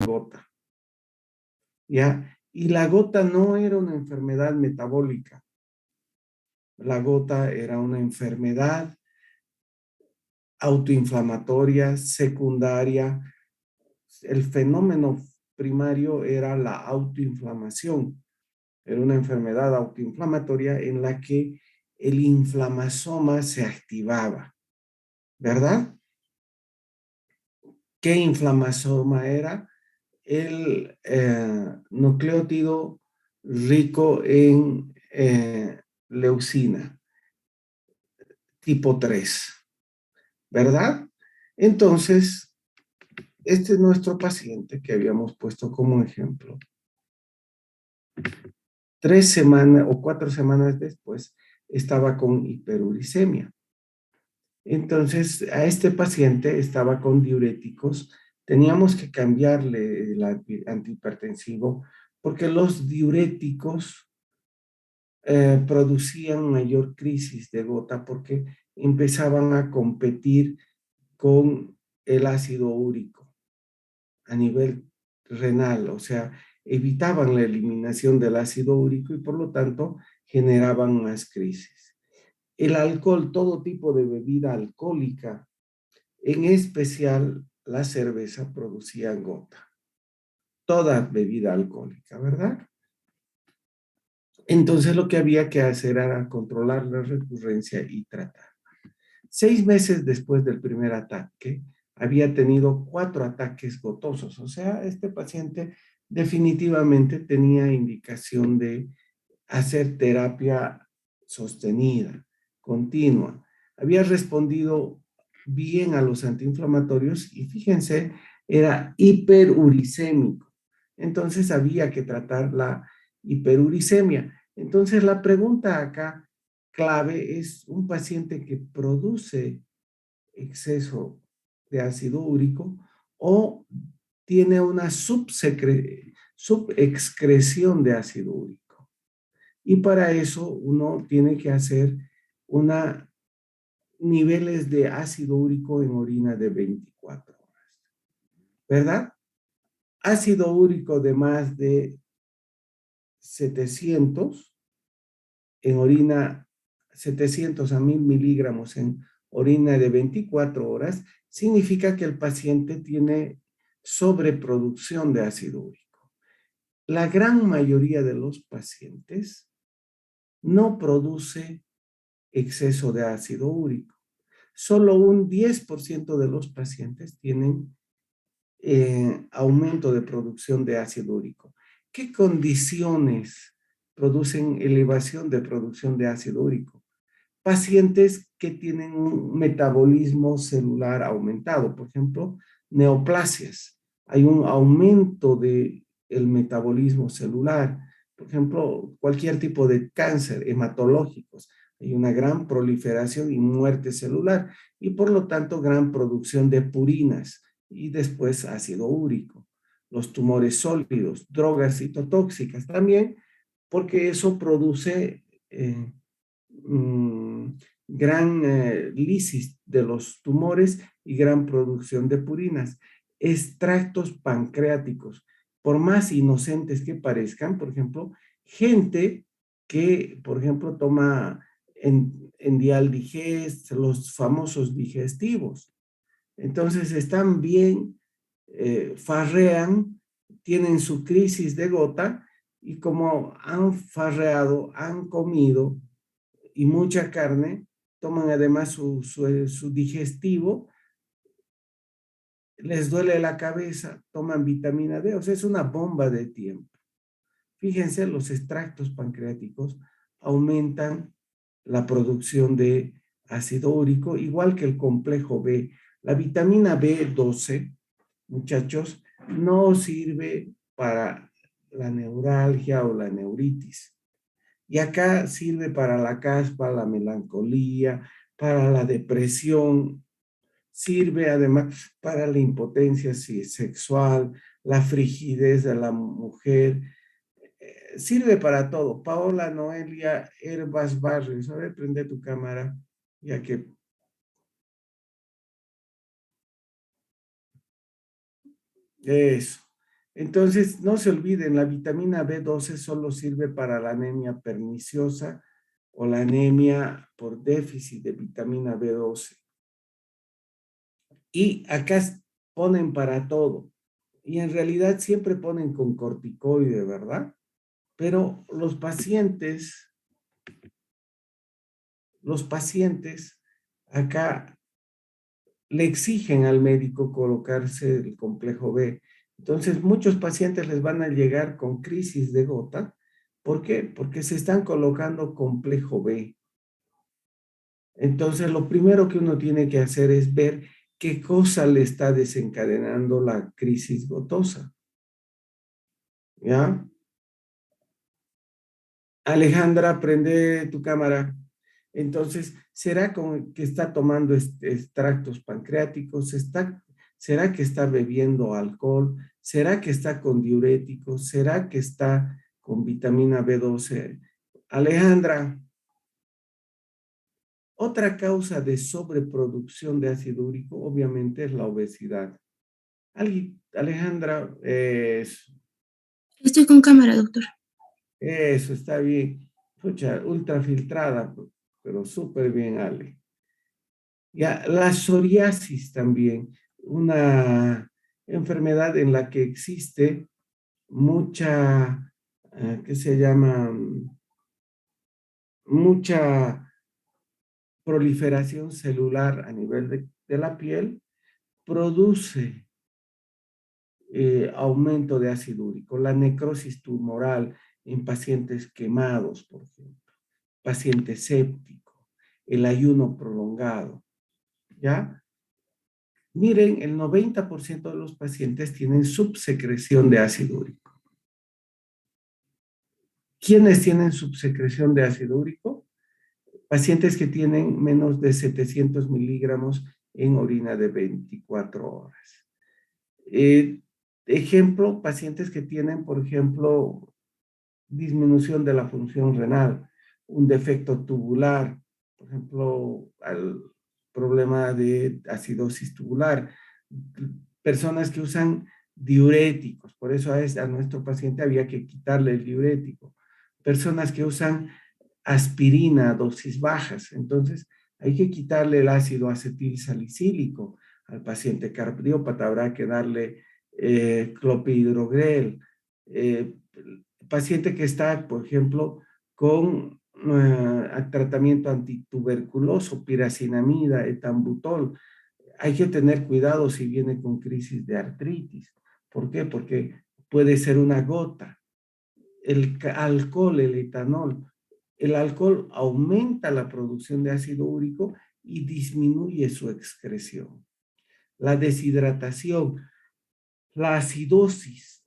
gota, ¿ya? Y la gota no era una enfermedad metabólica. La gota era una enfermedad autoinflamatoria, secundaria. El fenómeno primario era la autoinflamación. Era una enfermedad autoinflamatoria en la que el inflamasoma se activaba, ¿verdad? ¿Qué inflamasoma era? El nucleótido rico en leucina, tipo 3, ¿verdad? Entonces, este es nuestro paciente que habíamos puesto como ejemplo. 3 semanas o 4 semanas después estaba con hiperuricemia. Entonces, a este paciente estaba con diuréticos. Teníamos que cambiarle el antihipertensivo porque los diuréticos producían mayor crisis de gota porque empezaban a competir con el ácido úrico a nivel renal, o sea, evitaban la eliminación del ácido úrico y por lo tanto generaban más crisis. El alcohol, todo tipo de bebida alcohólica, en especial la cerveza, producía gota. Toda bebida alcohólica, ¿verdad? Entonces lo que había que hacer era controlar la recurrencia y tratar. 6 meses después del primer ataque, había tenido 4 ataques gotosos. O sea, este paciente definitivamente tenía indicación de hacer terapia sostenida, continua. Había respondido bien a los antiinflamatorios y fíjense, era hiperuricémico. Entonces había que tratar la hiperuricemia. Entonces la pregunta acá clave es un paciente que produce exceso de ácido úrico o tiene una subexcreción de ácido úrico. Y para eso uno tiene que hacer una niveles de ácido úrico en orina de 24 horas, ¿verdad? Ácido úrico de más de 700 en orina, 700 a 1000 miligramos en orina de 24 horas, significa que el paciente tiene sobreproducción de ácido úrico. La gran mayoría de los pacientes no produce exceso de ácido úrico. Solo un 10% de los pacientes tienen aumento de producción de ácido úrico. ¿Qué condiciones producen elevación de producción de ácido úrico? Pacientes que tienen un metabolismo celular aumentado, por ejemplo, neoplasias. Hay un aumento de el metabolismo celular, por ejemplo, cualquier tipo de cáncer hematológicos. Hay una gran proliferación y muerte celular y por lo tanto gran producción de purinas y después ácido úrico. Los tumores sólidos, drogas citotóxicas también, porque eso produce gran lisis de los tumores y gran producción de purinas. Extractos pancreáticos, por más inocentes que parezcan, por ejemplo, gente que, por ejemplo, toma Endial Digest, los famosos digestivos. Entonces están bien, farrean, tienen su crisis de gota y como han farreado, han comido y mucha carne, toman además su digestivo, les duele la cabeza, toman vitamina D, o sea, es una bomba de tiempo. Fíjense, los extractos pancreáticos aumentan la producción de ácido úrico, igual que el complejo B. La vitamina B12, muchachos, no sirve para la neuralgia o la neuritis. Y acá sirve para la caspa, la melancolía, para la depresión, sirve además para la impotencia sexual, la frigidez de la mujer, sirve para todo. Paola Noelia Herbas Barrios, a ver, prende tu cámara, ya que... Eso. Entonces, no se olviden, la vitamina B12 solo sirve para la anemia perniciosa o la anemia por déficit de vitamina B12. Y acá ponen para todo. Y en realidad siempre ponen con corticoide, ¿verdad? Pero los pacientes acá le exigen al médico colocarse el complejo B. Entonces, muchos pacientes les van a llegar con crisis de gota. ¿Por qué? Porque se están colocando complejo B. Entonces, lo primero que uno tiene que hacer es ver qué cosa le está desencadenando la crisis gotosa. ¿Ya? Alejandra, prende tu cámara. Entonces, ¿será que está tomando extractos pancreáticos? ¿Será que está bebiendo alcohol? ¿Será que está con diuréticos? ¿Será que está con vitamina B12? Alejandra, otra causa de sobreproducción de ácido úrico, obviamente, es la obesidad. Alejandra, Estoy con cámara, doctor. eso está bien. Pucha, ultrafiltrada, pero súper bien, Ale. Ya, la psoriasis también, una enfermedad en la que existe mucha, ¿qué se llama? Mucha proliferación celular a nivel de la piel, produce aumento de ácido úrico, la necrosis tumoral en pacientes quemados, por ejemplo, paciente séptico, el ayuno prolongado, ¿ya? Miren, el 90% de los pacientes tienen subsecreción de ácido úrico. ¿Quiénes tienen subsecreción de ácido úrico? Pacientes que tienen menos de 700 miligramos en orina de 24 horas. Ejemplo, pacientes que tienen, por ejemplo, disminución de la función renal, un defecto tubular, por ejemplo, al problema de acidosis tubular, personas que usan diuréticos, por eso a nuestro paciente había que quitarle el diurético, personas que usan aspirina a dosis bajas, entonces hay que quitarle el ácido acetil salicílico al paciente cardiópata, habrá que darle clopidogrel, paciente que está, por ejemplo, con tratamiento antituberculoso, piracinamida, etambutol. Hay que tener cuidado si viene con crisis de artritis. ¿Por qué? Porque puede ser una gota. El alcohol, el etanol. El alcohol aumenta la producción de ácido úrico y disminuye su excreción. La deshidratación, la acidosis,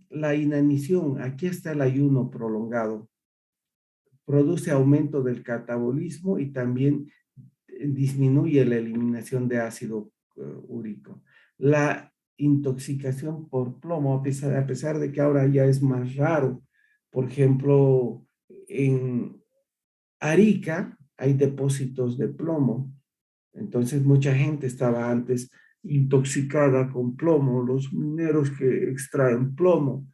la inanición, aquí está el ayuno prolongado, produce aumento del catabolismo y también disminuye la eliminación de ácido úrico. La intoxicación por plomo, a pesar de que ahora ya es más raro, por ejemplo, en Arica hay depósitos de plomo, entonces mucha gente estaba antes intoxicada con plomo, los mineros que extraen plomo.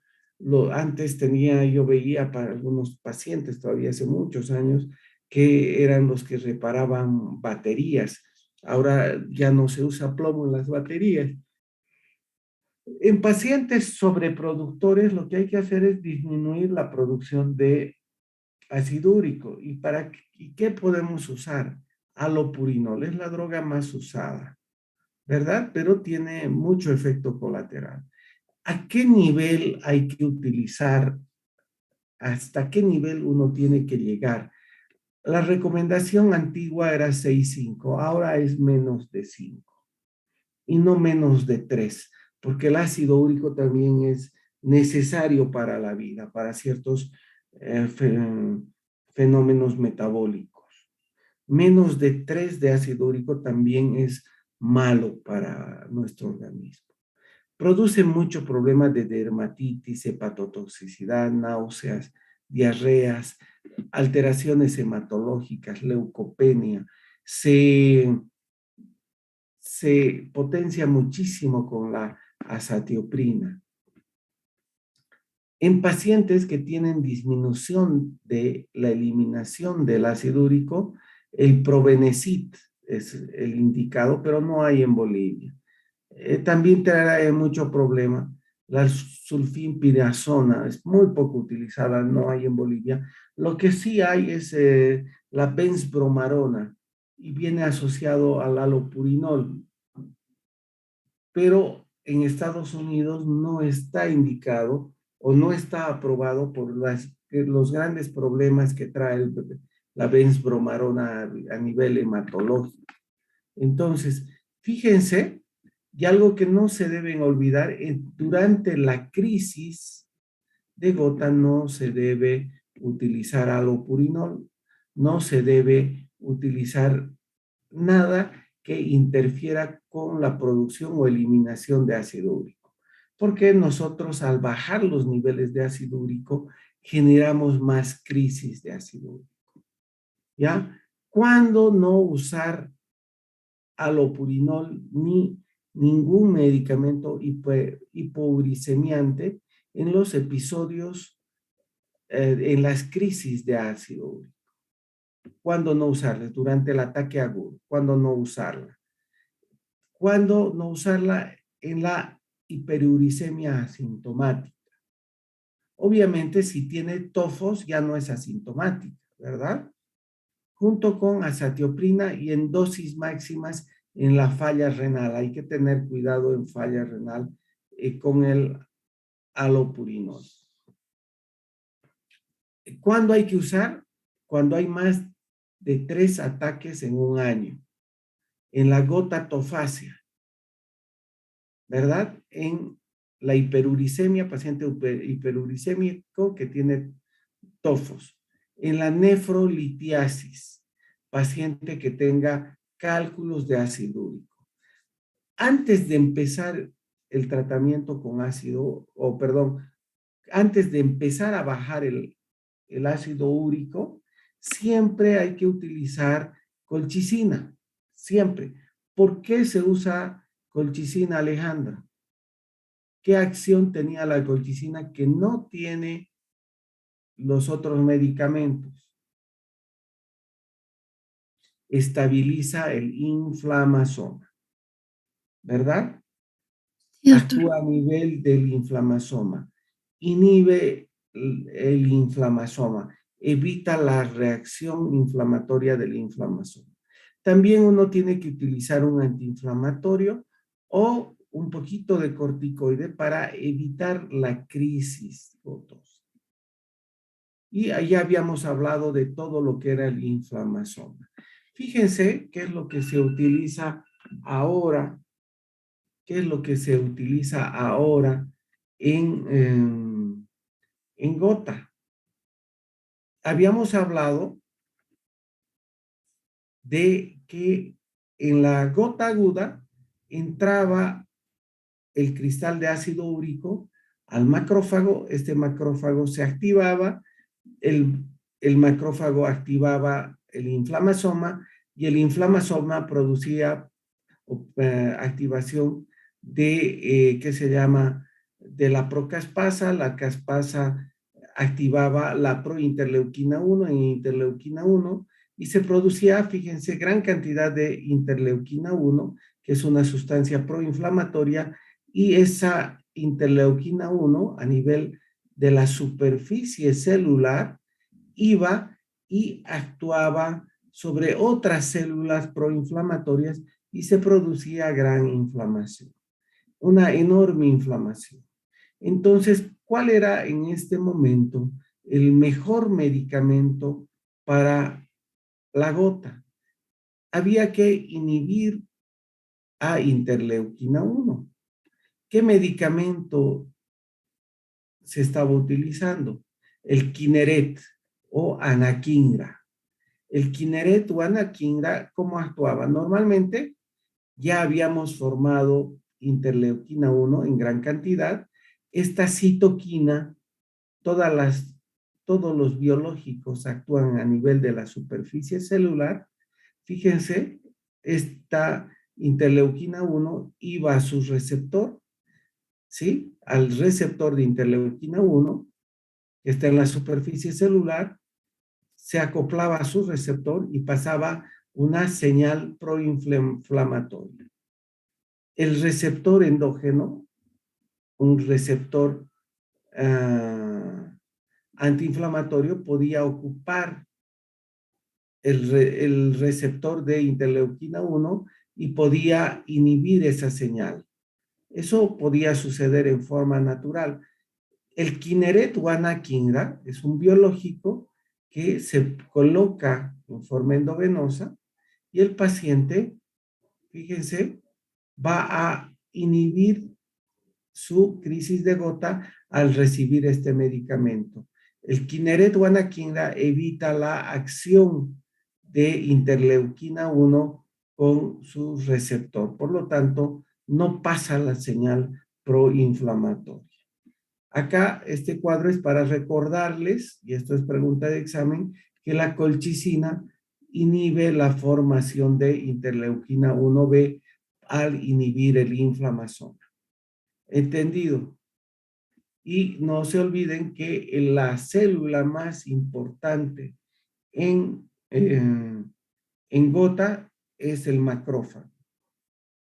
Antes yo veía para algunos pacientes, todavía hace muchos años, que eran los que reparaban baterías. Ahora ya no se usa plomo en las baterías. En pacientes sobreproductores, lo que hay que hacer es disminuir la producción de ácido úrico. ¿Y qué podemos usar? Alopurinol es la droga más usada, ¿verdad? Pero tiene mucho efecto colateral. ¿A qué nivel hay que utilizar? ¿Hasta qué nivel uno tiene que llegar? La recomendación antigua era 6,5, ahora es menos de 5 y no menos de 3, porque el ácido úrico también es necesario para la vida, para ciertos fenómenos metabólicos. Menos de 3 de ácido úrico también es malo para nuestro organismo. Produce mucho problema de dermatitis, hepatotoxicidad, náuseas, diarreas, alteraciones hematológicas, leucopenia. Se potencia muchísimo con la azatioprina. En pacientes que tienen disminución de la eliminación del ácido úrico, el Probenecid es el indicado, pero no hay en Bolivia. También trae mucho problema. La sulfinpirazona es muy poco utilizada, no hay en Bolivia. Lo que sí hay es la benzbromarona y viene asociado al halopurinol, pero en Estados Unidos no está indicado o no está aprobado por los grandes problemas que trae la benzbromarona a nivel hematológico. Entonces, fíjense, y algo que no se deben olvidar, durante la crisis de gota no se debe utilizar allopurinol, no se debe utilizar nada que interfiera con la producción o eliminación de ácido úrico, porque nosotros al bajar los niveles de ácido úrico generamos más crisis de ácido úrico. ¿Ya? ¿Cuándo no usar allopurinol ni ningún medicamento hipouricemiante en los episodios, en las crisis de ácido úrico? ¿Cuándo no usarla? Durante el ataque agudo. ¿Cuándo no usarla? ¿Cuándo no usarla en la hiperuricemia asintomática? Obviamente, si tiene tofos, ya no es asintomática, ¿verdad? Junto con azatioprina y en dosis máximas en la falla renal. Hay que tener cuidado en falla renal con el allopurinol. ¿Cuándo hay que usar? Cuando hay más de 3 ataques en un año. En la gota tofacia, ¿verdad? En la hiperuricemia, paciente hiperuricémico que tiene tofos. En la nefrolitiasis, paciente que tenga cálculos de ácido úrico. Antes de empezar el tratamiento con ácido, antes de empezar a bajar el ácido úrico, siempre hay que utilizar colchicina, siempre. ¿Por qué se usa colchicina, Alejandra? ¿Qué acción tenía la colchicina que no tiene los otros medicamentos? Estabiliza el inflamasoma, ¿verdad? Sí, doctor. Actúa a nivel del inflamasoma, inhibe el inflamasoma, evita la reacción inflamatoria del inflamasoma. También uno tiene que utilizar un antiinflamatorio o un poquito de corticoide para evitar la crisis gotosa. Y ahí habíamos hablado de todo lo que era el inflamasoma. Fíjense qué es lo que se utiliza ahora, qué es lo que se utiliza ahora en gota. Habíamos hablado de que en la gota aguda entraba el cristal de ácido úrico al macrófago, este macrófago se activaba, el macrófago activaba el inflamasoma y el inflamasoma producía activación de, ¿qué se llama? De la procaspasa. La caspasa activaba la prointerleuquina 1 en interleuquina 1 y se producía, fíjense, gran cantidad de interleuquina 1, que es una sustancia proinflamatoria, y esa interleuquina 1 a nivel de la superficie celular iba y actuaba sobre otras células proinflamatorias y se producía gran inflamación, una enorme inflamación. Entonces, ¿cuál era en este momento el mejor medicamento para la gota? Había que inhibir a interleuquina 1. ¿Qué medicamento se estaba utilizando? El Kineret o anakinra. El Kineret o anakinra, ¿cómo actuaba? Normalmente ya habíamos formado interleuquina 1 en gran cantidad. Esta citoquina, todos los biológicos actúan a nivel de la superficie celular. Fíjense, esta interleuquina 1 iba a su receptor, ¿sí? Al receptor de interleuquina 1 que está en la superficie celular, se acoplaba a su receptor y pasaba una señal proinflamatoria. El receptor endógeno, un receptor antiinflamatorio, podía ocupar el receptor de interleuquina 1 y podía inhibir esa señal. Eso podía suceder en forma natural. El Kineret o anakinra es un biológico que se coloca en forma endovenosa y el paciente, fíjense, va a inhibir su crisis de gota al recibir este medicamento. El Kineret o anakinra evita la acción de interleuquina 1 con su receptor. Por lo tanto, no pasa la señal proinflamatoria. Acá este cuadro es para recordarles, y esto es pregunta de examen, que la colchicina inhibe la formación de interleuquina 1B al inhibir el inflamasoma. ¿Entendido? Y no se olviden que la célula más importante en gota es el macrófago,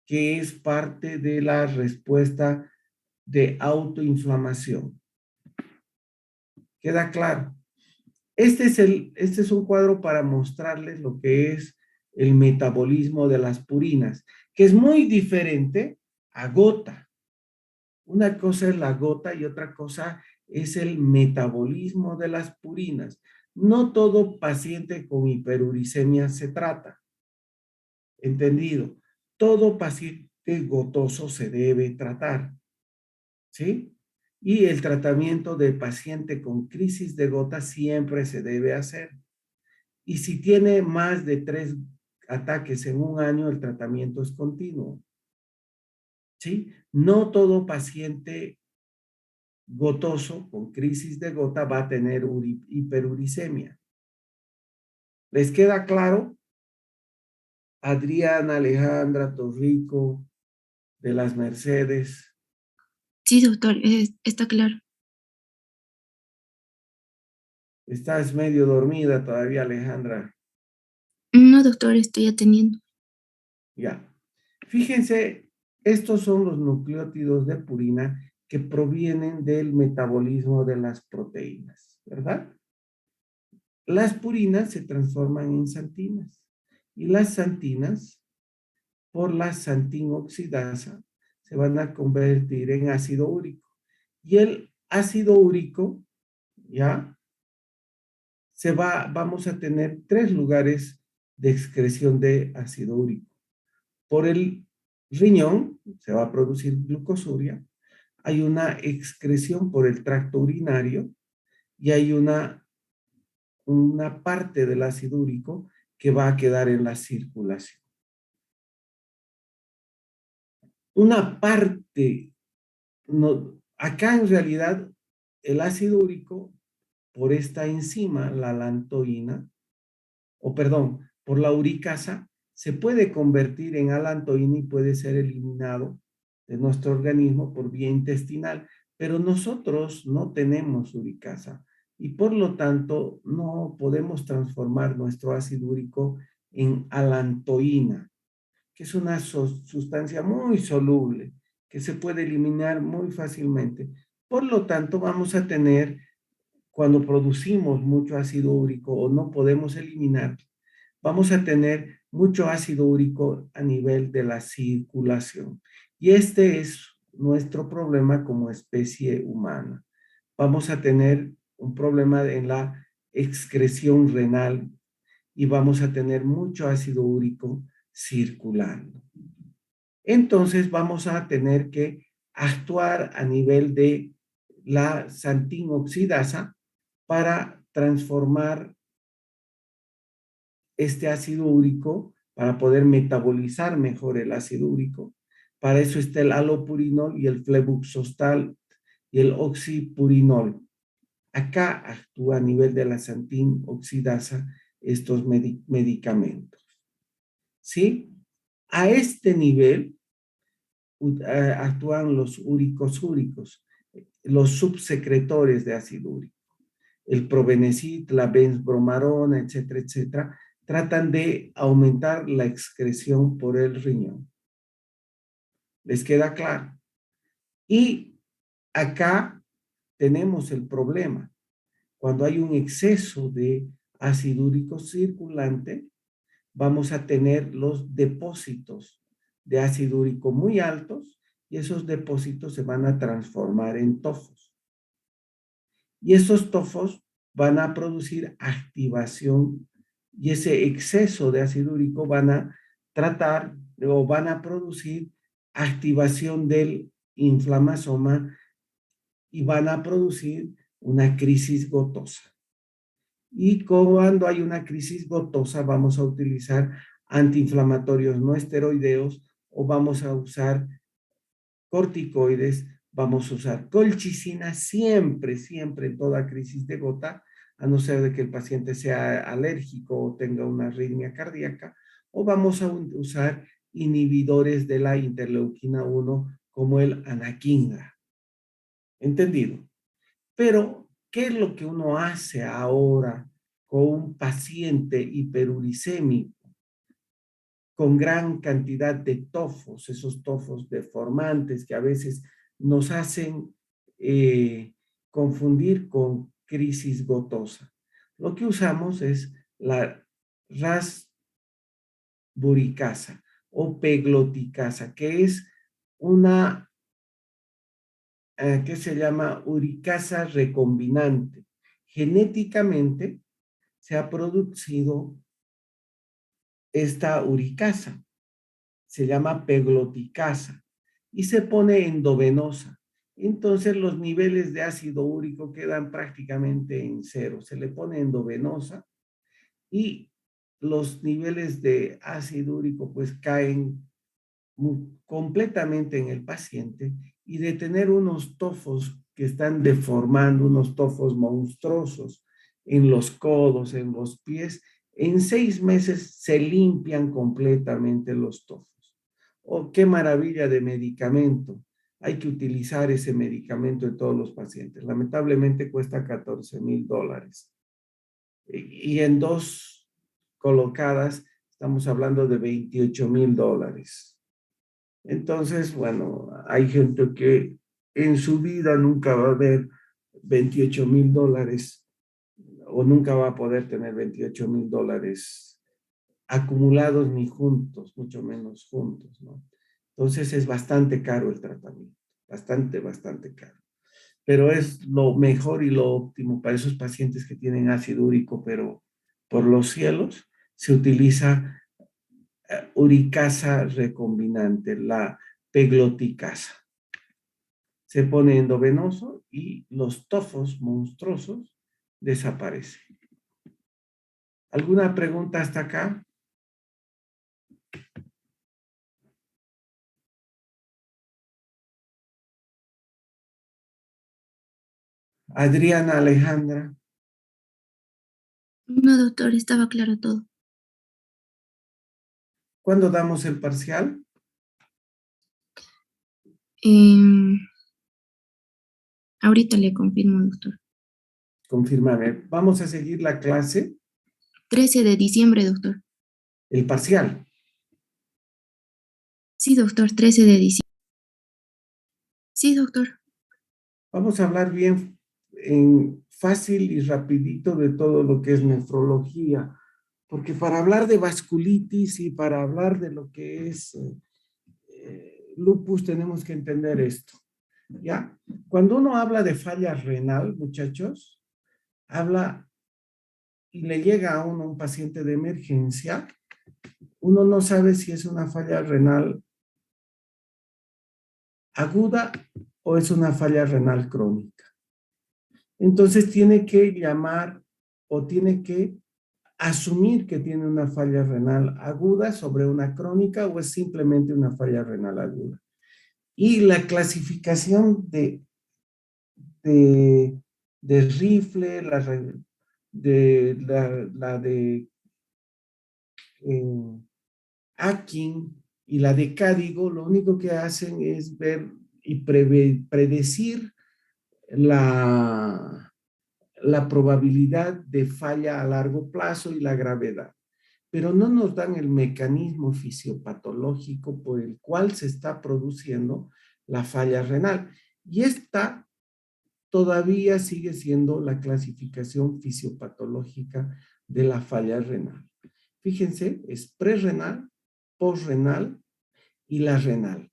que es parte de la respuesta de autoinflamación. ¿Queda claro? Este es un cuadro para mostrarles lo que es el metabolismo de las purinas, que es muy diferente a gota. Una cosa es la gota y otra cosa es el metabolismo de las purinas. No todo paciente con hiperuricemia se trata. ¿Entendido? Todo paciente gotoso se debe tratar. ¿Sí? Y el tratamiento del paciente con crisis de gota siempre se debe hacer. Y si tiene más de 3 ataques en un año, el tratamiento es continuo. ¿Sí? No todo paciente gotoso con crisis de gota va a tener hiperuricemia. ¿Les queda claro? Adriana, Alejandra, Torrico, de las Mercedes. Sí, doctor, está claro. Estás medio dormida todavía, Alejandra. No, doctor, estoy atendiendo. Ya. Fíjense, estos son los nucleótidos de purina que provienen del metabolismo de las proteínas, ¿verdad? Las purinas se transforman en santinas y las santinas, por la santinoxidasa, se van a convertir en ácido úrico. Y el ácido úrico, ¿ya? Vamos a tener 3 lugares de excreción de ácido úrico. Por el riñón se va a producir glucosuria, hay una excreción por el tracto urinario y hay una parte del ácido úrico que va a quedar en la circulación. Una parte, no, acá en realidad el ácido úrico por esta enzima, la lantoína, por la uricasa, se puede convertir en alantoína y puede ser eliminado de nuestro organismo por vía intestinal, pero nosotros no tenemos uricasa y por lo tanto no podemos transformar nuestro ácido úrico en alantoína, que es una sustancia muy soluble que se puede eliminar muy fácilmente. Por lo tanto, vamos a tener, cuando producimos mucho ácido úrico o no podemos eliminar, vamos a tener mucho ácido úrico a nivel de la circulación. Y este es nuestro problema como especie humana. Vamos a tener un problema en la excreción renal y vamos a tener mucho ácido úrico circulando. Entonces vamos a tener que actuar a nivel de la santinoxidasa para transformar este ácido úrico, para poder metabolizar mejor el ácido úrico. Para eso está el alopurinol y el flebuxostal y el oxipurinol. Acá actúa a nivel de la santinoxidasa estos medicamentos. ¿Sí? A este nivel actúan los úricos, los subsecretores de ácido úrico. el probenecid, la benzbromarona, etcétera, etcétera, tratan de aumentar la excreción por el riñón. ¿Les queda claro? Y acá tenemos el problema. Cuando hay un exceso de ácido úrico circulante, vamos a tener los depósitos de ácido úrico muy altos y esos depósitos se van a transformar en tofos. Y esos tofos van a producir activación y ese exceso de ácido úrico van a tratar o van a producir activación del inflamasoma y van a producir una crisis gotosa. Y cuando hay una crisis gotosa vamos a utilizar antiinflamatorios no esteroideos o vamos a usar corticoides, vamos a usar colchicina siempre, siempre en toda crisis de gota, a no ser de que el paciente sea alérgico o tenga una arritmia cardíaca, o vamos a usar inhibidores de la interleuquina 1 como el anakinra. ¿Entendido? Pero, ¿qué es lo que uno hace ahora con un paciente hiperuricémico con gran cantidad de tofos, esos tofos deformantes que a veces nos hacen confundir con crisis gotosa? Lo que usamos es la rasburicasa o pegloticasa, que es una que se llama uricasa recombinante. Genéticamente se ha producido esta uricasa, se llama pegloticasa y se pone endovenosa. Entonces los niveles de ácido úrico quedan prácticamente en cero. Se le pone endovenosa y los niveles de ácido úrico pues caen completamente en el paciente y de tener unos tofos que están deformando, unos tofos monstruosos en los codos, en los pies, en 6 meses se limpian completamente los tofos. ¡Oh, qué maravilla de medicamento! Hay que utilizar ese medicamento en todos los pacientes. Lamentablemente cuesta $14,000. Y en 2 colocadas estamos hablando de $28,000. Entonces, bueno, hay gente que en su vida nunca va a ver $28,000 o nunca va a poder tener $28,000 acumulados ni juntos, mucho menos juntos, ¿no? Entonces es bastante caro el tratamiento, bastante, bastante caro. Pero es lo mejor y lo óptimo para esos pacientes que tienen ácido úrico, pero por los cielos se utiliza uricasa recombinante, la pegloticasa. Se pone endovenoso y los tofos monstruosos desaparecen. ¿Alguna pregunta hasta acá? Adriana Alejandra, No, doctor, estaba claro todo. ¿cuándo damos el parcial? Em, Ahorita le confirmo, doctor. Confírmame. Vamos a seguir la clase, 13 de diciembre, doctor. el parcial. Sí, doctor, 13 de diciembre. Sí, doctor. Vamos a hablar bien en fácil y rapidito de todo lo que es nefrología, porque para hablar de vasculitis y para hablar de lo que es lupus tenemos que entender esto, ¿ya? Cuando uno habla de falla renal, muchachos, habla y le llega a uno un paciente de emergencia, uno no sabe si es una falla renal aguda o es una falla renal crónica. Entonces tiene que llamar o tiene que asumir que tiene una falla renal aguda sobre una crónica o es simplemente una falla renal aguda. Y la clasificación de Rifle, la de Akin y la de Cádigo, lo único que hacen es ver y predecir la la probabilidad de falla a largo plazo y la gravedad, pero no nos dan el mecanismo fisiopatológico por el cual se está produciendo la falla renal. Y esta todavía sigue siendo la clasificación fisiopatológica de la falla renal. Fíjense, es prerrenal, posrenal y la renal.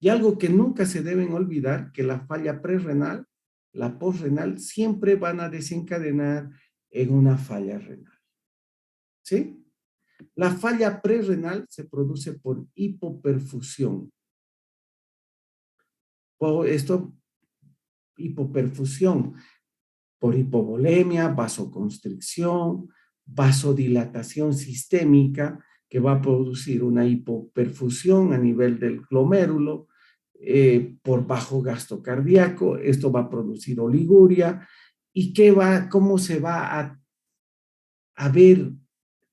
Y algo que nunca se deben olvidar, que la falla prerrenal, la posrenal, siempre van a desencadenar en una falla renal. ¿Sí? La falla prerrenal se produce por hipoperfusión. Hipoperfusión por hipovolemia, vasoconstricción, vasodilatación sistémica, que va a producir una hipoperfusión a nivel del glomérulo, por bajo gasto cardíaco, esto va a producir oliguria, y cómo se va a ver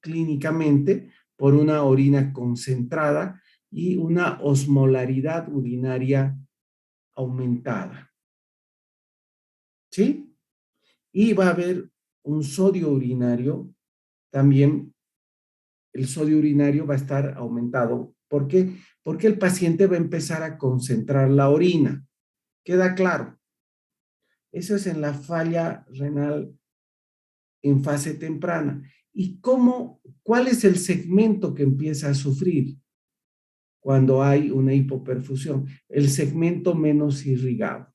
clínicamente por una orina concentrada y una osmolaridad urinaria aumentada. ¿Sí? Y va a haber un sodio urinario, también el sodio urinario va a estar aumentado. ¿Por qué? Porque el paciente va a empezar a concentrar la orina. ¿Queda claro? Eso es en la falla renal en fase temprana. ¿Y cuál es el segmento que empieza a sufrir cuando hay una hipoperfusión? El segmento menos irrigado.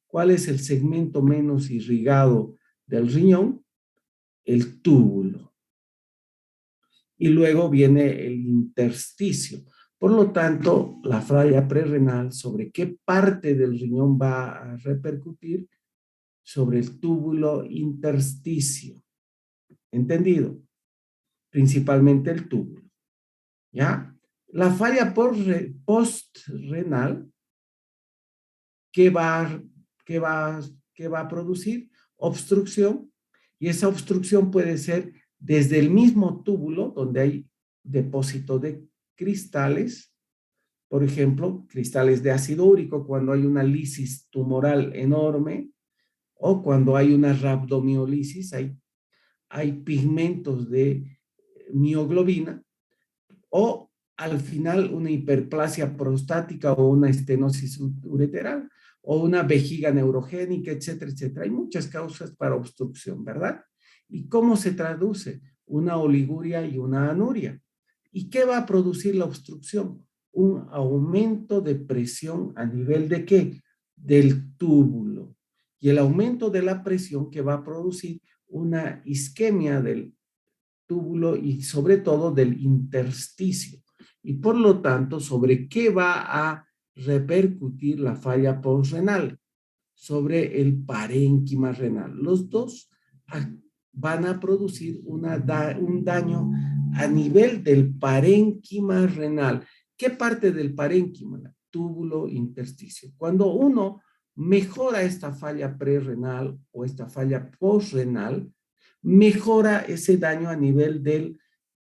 ¿Cuál es el segmento menos irrigado del riñón? El túbulo. Y luego viene el intersticio. Por lo tanto, la falla prerrenal, ¿sobre qué parte del riñón va a repercutir? Sobre el túbulo intersticio. ¿Entendido? Principalmente el túbulo. ¿Ya? La falla postrenal, ¿qué va a producir? Obstrucción. Y esa obstrucción puede ser desde el mismo túbulo, donde hay depósito de cristales, por ejemplo, cristales de ácido úrico cuando hay una lisis tumoral enorme, o cuando hay una rhabdomiolisis, hay pigmentos de mioglobina, o al final una hiperplasia prostática o una estenosis ureteral, o una vejiga neurogénica, etcétera, etcétera. Hay muchas causas para obstrucción, ¿verdad? ¿Y cómo se traduce? Una oliguria y una anuria. ¿Y qué va a producir la obstrucción? Un aumento de presión a nivel de ¿qué? Del túbulo. Y el aumento de la presión que va a producir una isquemia del túbulo y sobre todo del intersticio. Y por lo tanto, ¿sobre qué va a repercutir la falla postrenal? Sobre el parénquima renal. Los dos van a producir un daño a nivel del parénquima renal. ¿Qué parte del parénquima? Túbulo intersticio. Cuando uno mejora esta falla prerrenal o esta falla postrenal, mejora ese daño a nivel del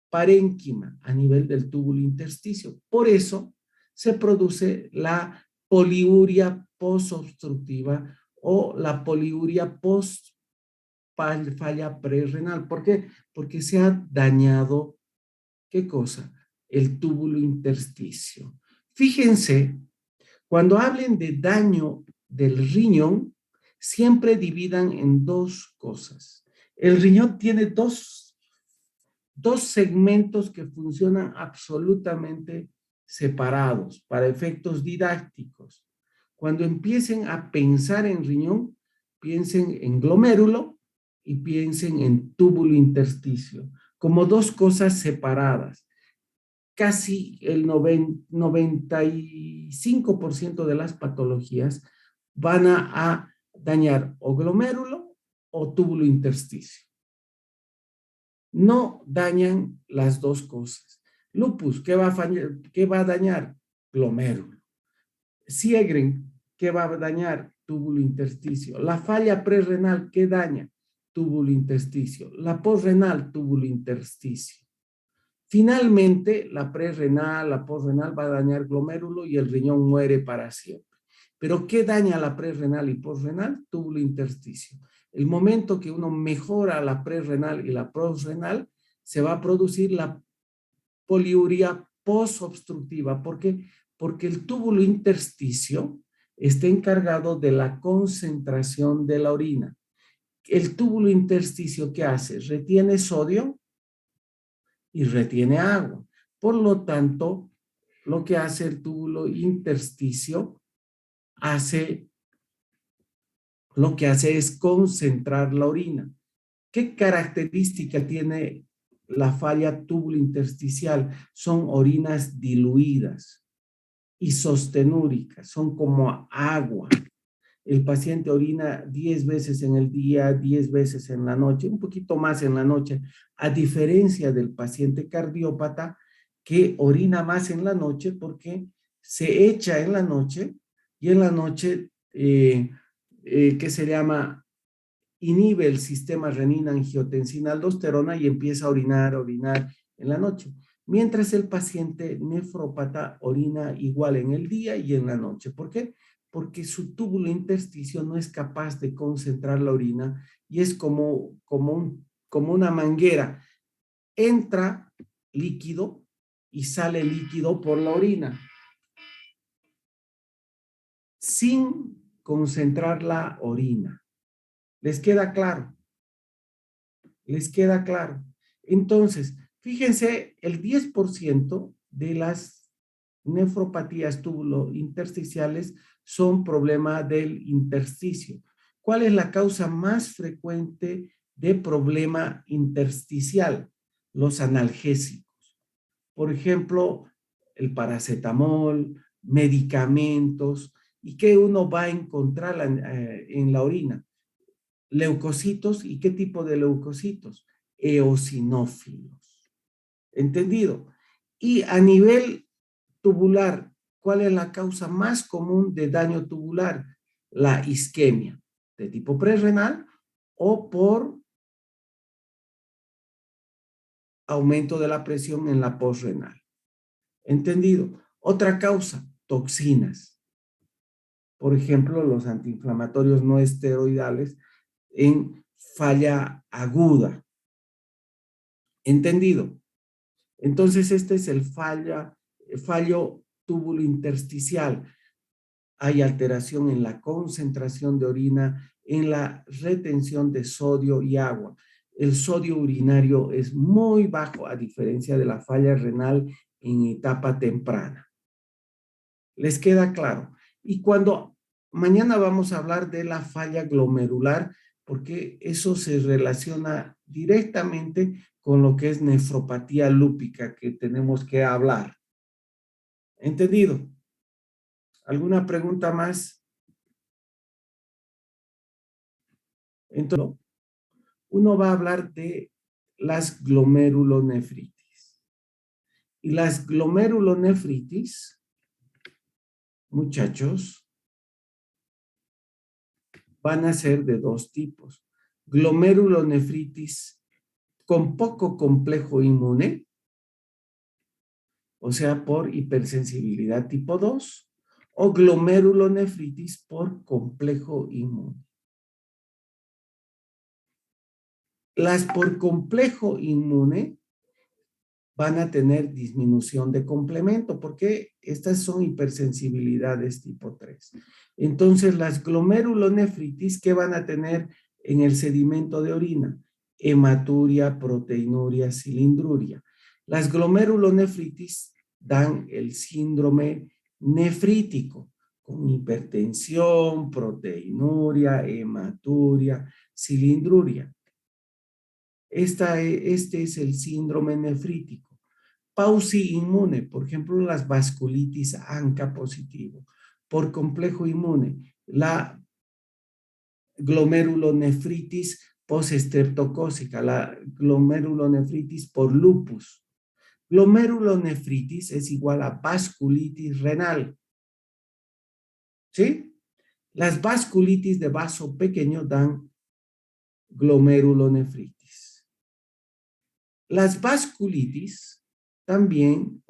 parénquima, a nivel del túbulo intersticio. Por eso se produce la poliuria posobstructiva o la poliuria post falla prerrenal. ¿Por qué? Porque se ha dañado, ¿qué cosa? El túbulo intersticio. Fíjense, cuando hablen de daño del riñón, siempre dividan en dos cosas. El riñón tiene dos segmentos que funcionan absolutamente separados para efectos didácticos. Cuando empiecen a pensar en riñón, piensen en glomérulo y piensen en túbulo intersticio, como dos cosas separadas. Casi el 95% de las patologías van a dañar o glomérulo o túbulo intersticio. No dañan las dos cosas. Lupus, ¿qué va a dañar? Glomérulo. Sjögren, ¿qué va a dañar? Túbulo intersticio. La falla prerrenal, ¿qué daña? Túbulo intersticio. La posrenal, túbulo intersticio. Finalmente, la prerrenal, la posrenal va a dañar glomérulo y el riñón muere para siempre. ¿Pero qué daña la prerrenal y posrenal? Túbulo intersticio. El momento que uno mejora la prerrenal y la postrenal, se va a producir la poliuria posobstructiva. ¿Por qué? Porque el túbulo intersticio está encargado de la concentración de la orina. El túbulo intersticio, ¿qué hace? Retiene sodio y retiene agua. Por lo tanto, lo que hace el túbulo intersticio lo que hace es concentrar la orina. ¿Qué característica tiene la falla túbulo intersticial? Son orinas diluidas, isostenúricas, son como agua. El paciente orina 10 veces en el día, 10 veces en la noche, un poquito más en la noche, a diferencia del paciente cardiópata que orina más en la noche porque se echa en la noche y en la noche, ¿qué se llama? Inhibe el sistema renina-angiotensina-aldosterona y empieza a orinar en la noche. Mientras el paciente nefrópata orina igual en el día y en la noche. ¿Por qué? Porque su túbulo intersticio no es capaz de concentrar la orina y es como una manguera. Entra líquido y sale líquido por la orina sin concentrar la orina. ¿Les queda claro? ¿Les queda claro? Entonces, fíjense, el 10% de las nefropatías túbulo-intersticiales son problema del intersticio. ¿Cuál es la causa más frecuente de problema intersticial? Los analgésicos. Por ejemplo, el paracetamol, medicamentos. ¿Y qué uno va a encontrar en la orina? Leucocitos. ¿Y qué tipo de leucocitos? Eosinófilos. ¿Entendido? Y a nivel tubular, ¿cuál es la causa más común de daño tubular? La isquemia, de tipo prerrenal o por aumento de la presión en la postrenal. ¿Entendido? Otra causa, toxinas. Por ejemplo, los antiinflamatorios no esteroidales en falla aguda. ¿Entendido? Entonces, este es el fallo túbulo intersticial. Hay alteración en la concentración de orina, en la retención de sodio y agua. El sodio urinario es muy bajo a diferencia de la falla renal en etapa temprana. ¿Les queda claro? Y cuando mañana vamos a hablar de la falla glomerular, porque eso se relaciona directamente con lo que es nefropatía lúpica que tenemos que hablar. ¿Entendido? ¿Alguna pregunta más? Entonces, uno va a hablar de las glomerulonefritis. Y las glomerulonefritis, muchachos, van a ser de dos tipos. Glomerulonefritis con poco complejo inmune, o sea, por hipersensibilidad tipo 2, o glomerulonefritis por complejo inmune. Las por complejo inmune van a tener disminución de complemento, porque estas son hipersensibilidades tipo 3. Entonces, las glomerulonefritis, ¿qué van a tener en el sedimento de orina? Hematuria, proteinuria, cilindruria. Las glomerulonefritis dan el síndrome nefrítico, con hipertensión, proteinuria, hematuria, cilindruria. Este es el síndrome nefrítico. Pausi inmune, por ejemplo, las vasculitis ANCA positivo. Por complejo inmune, la glomerulonefritis postestreptocócica, la glomerulonefritis por lupus. Glomerulonefritis es igual a vasculitis renal. ¿Sí? Las vasculitis de vaso pequeño dan glomerulonefritis. Las vasculitis también,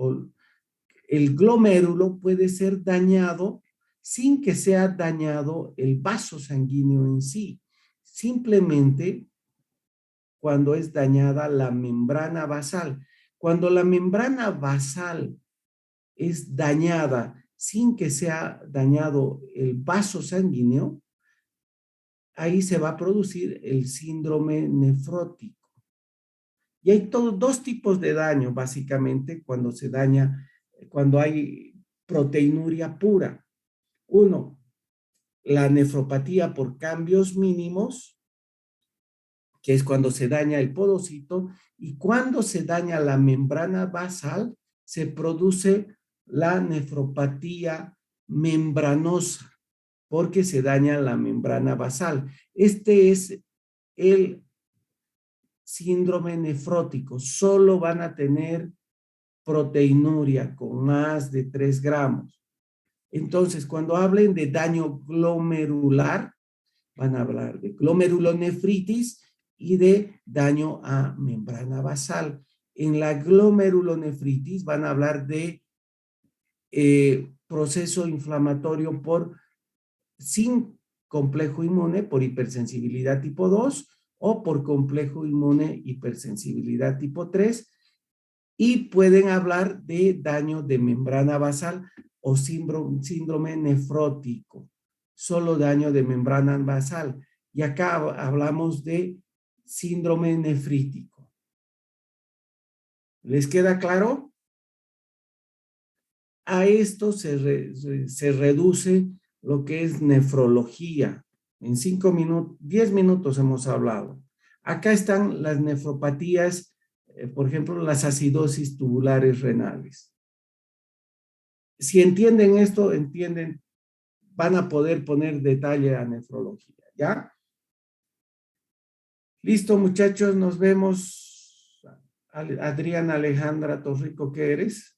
el glomérulo puede ser dañado sin que sea dañado el vaso sanguíneo en sí. simplemente cuando es dañada la membrana basal. Cuando la membrana basal es dañada sin que sea dañado el vaso sanguíneo, ahí se va a producir el síndrome nefrótico. Y hay dos tipos de daño, básicamente, cuando se daña, cuando hay proteinuria pura. Uno, la nefropatía por cambios mínimos, que es cuando se daña el podocito, y cuando se daña la membrana basal, se produce la nefropatía membranosa, porque se daña la membrana basal. Este es el síndrome nefrótico. Solo van a tener proteinuria con más de 3 gramos. Entonces, cuando hablen de daño glomerular, van a hablar de glomerulonefritis y de daño a membrana basal. En la glomerulonefritis van a hablar de proceso inflamatorio sin complejo inmune por hipersensibilidad tipo 2 o por complejo inmune hipersensibilidad tipo 3, y pueden hablar de daño de membrana basal o síndrome nefrótico, solo daño de membrana basal. Y acá hablamos de síndrome nefrítico. ¿Les queda claro? A esto se reduce lo que es nefrología. En 10 minutos hemos hablado. Acá están las nefropatías, por ejemplo, las acidosis tubulares renales. Si entienden esto, van a poder poner detalle a nefrología, ¿ya? Listo, muchachos, nos vemos. Adriana Alejandra Torrico, ¿qué eres?